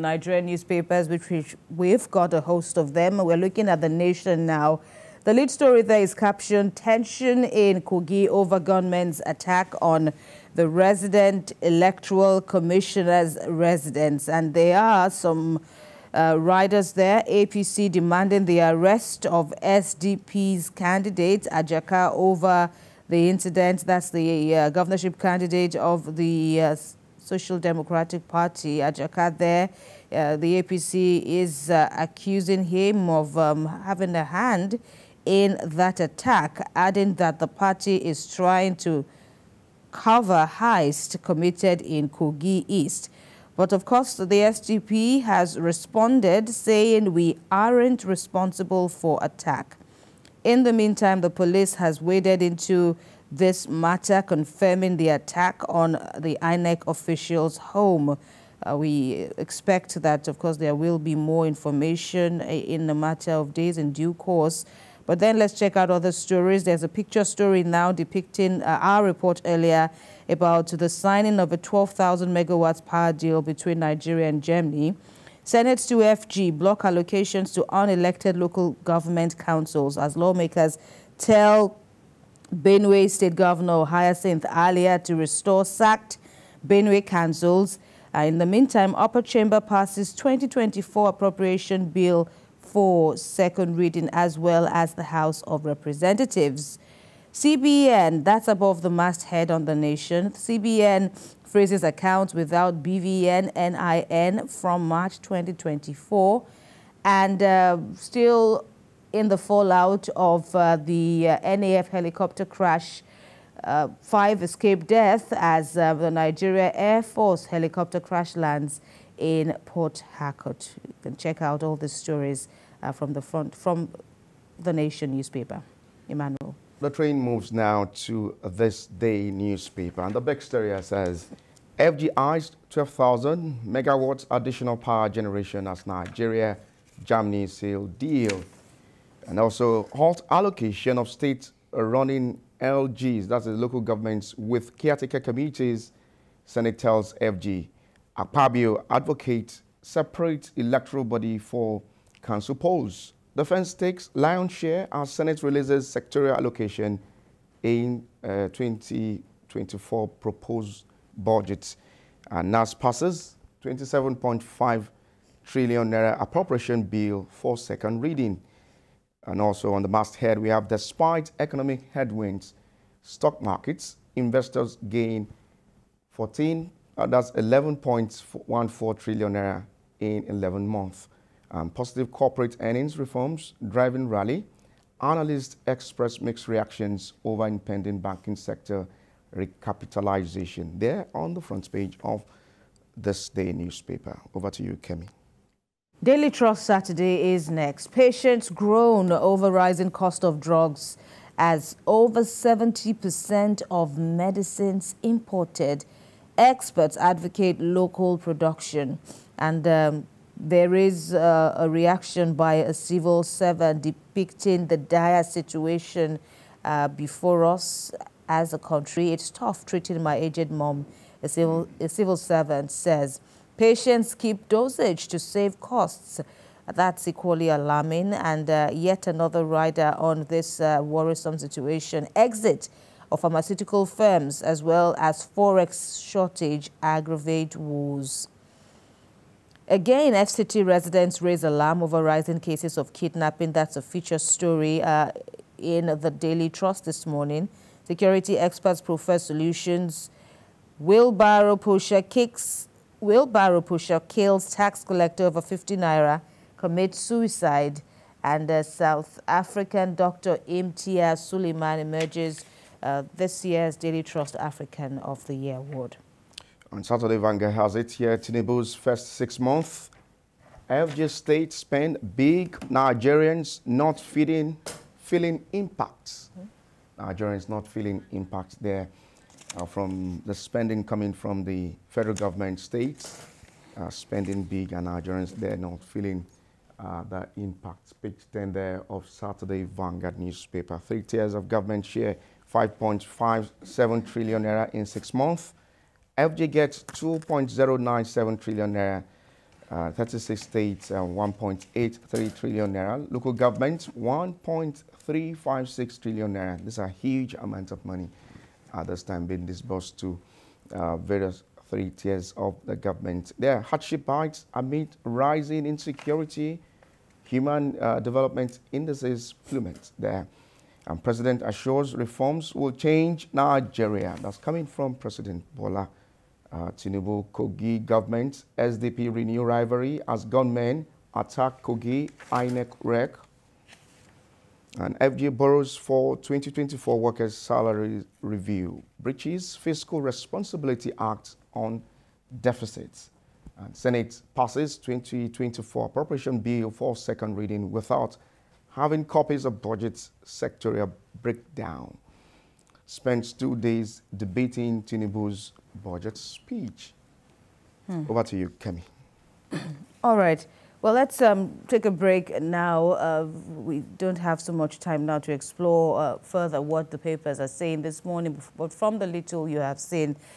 Nigerian newspapers, which we've got a host of them. We're looking at The Nation now. The lead story there is captioned "Tension in Kogi over gunmen's attack on the resident electoral commissioner's residence." And there are some riders there. APC demanding the arrest of SDP's candidate Ajaka over the incident. That's the governorship candidate of the Social Democratic Party, Ajaka there. The APC is accusing him of having a hand in that attack, adding that the party is trying to cover heist committed in Kogi East. But of course, the SDP has responded, saying we aren't responsible for attack. In the meantime, the police has waded into this matter, confirming the attack on the INEC official's home. We expect that, of course, there will be more information in a matter of days in due course. But then let's check out other stories. There's a picture story now depicting our report earlier about the signing of a 12,000 megawatts power deal between Nigeria and Germany. Senate to FG block allocations to unelected local government councils as lawmakers tell Benue State Governor Hyacinth Alia to restore sacked Benue councils. In the meantime, Upper Chamber passes 2024 appropriation bill for second reading, as well as the House of Representatives. CBN, that's above the masthead on The Nation. CBN freezes accounts without BVN NIN from March 2024. And still in the fallout of the NAF helicopter crash, 5 escaped death as the Nigeria Air Force helicopter crash lands in Port Harcourt. You can check out all the stories from The Nation newspaper. Emmanuel. The train moves now to This Day newspaper, and the big story says FGI's 12,000 megawatts additional power generation as Nigeria Germany seal deal, and also halt allocation of state running LGs, that's the local governments, with caretaker committees. Senate tells FG. Akpabio advocates separate electoral body for council polls. Defense takes lion's share as Senate releases sectorial allocation in 2024 proposed budget. And NAS passes 27.5 trillion naira appropriation bill for second reading. And also on the masthead, we have, despite economic headwinds, stock markets, investors gain that's 11.14 trillion naira in 11 months. Positive corporate earnings reforms driving rally. Analysts express mixed reactions over impending banking sector recapitalization. There on the front page of This Day newspaper. Over to you, Kemi. Daily Trust Saturday is next. Patients groan over rising cost of drugs as over 70% of medicines imported. Experts advocate local production. And there is a reaction by a civil servant depicting the dire situation before us as a country. It's tough treating my aged mom, a civil servant says. Patients keep dosage to save costs. That's equally alarming. And yet another rider on this worrisome situation. Exit of pharmaceutical firms as well as forex shortage aggravate woes. Again, FCT residents raise alarm over rising cases of kidnapping. That's a feature story in the Daily Trust this morning. Security experts prefer solutions. Wheelbarrow pusher kills tax collector over 50 naira, commits suicide. And South African Dr. Imtiaz Suleiman emerges this year's Daily Trust African of the Year award. On Saturday, Vanguard has it here. Tinubu's first 6 months. FG state spend big. Nigerians not feeling impacts. Nigerians not feeling impacts there from the spending coming from the federal government. States spending big, and Nigerians there not feeling the impact. Page 10 there of Saturday Vanguard newspaper. 3 tiers of government share 5.57 trillion naira in 6 months. FG gets 2.097 trillion naira 36 states, 1.83 trillion naira. Local governments, 1.356 trillion naira. These are huge amounts of money at this time being disbursed to various three tiers of the government. There are hardship bites amid rising insecurity, human development indices plummet there. And President assures reforms will change Nigeria. That's coming from President Bola Tinubu. Kogi government, SDP renew rivalry as gunmen attack Kogi INEC wreck. And FG borrows for 2024 workers' salary review. Breaches Fiscal Responsibility Act on deficits. And Senate passes 2024 appropriation bill for second reading without having copies of budget sectorial breakdown. Spends 2 days debating Tinubu's budget speech. Over to you, Kemi. All right. Well, let's take a break now. We don't have so much time now to explore further what the papers are saying this morning, but from the little you have seen,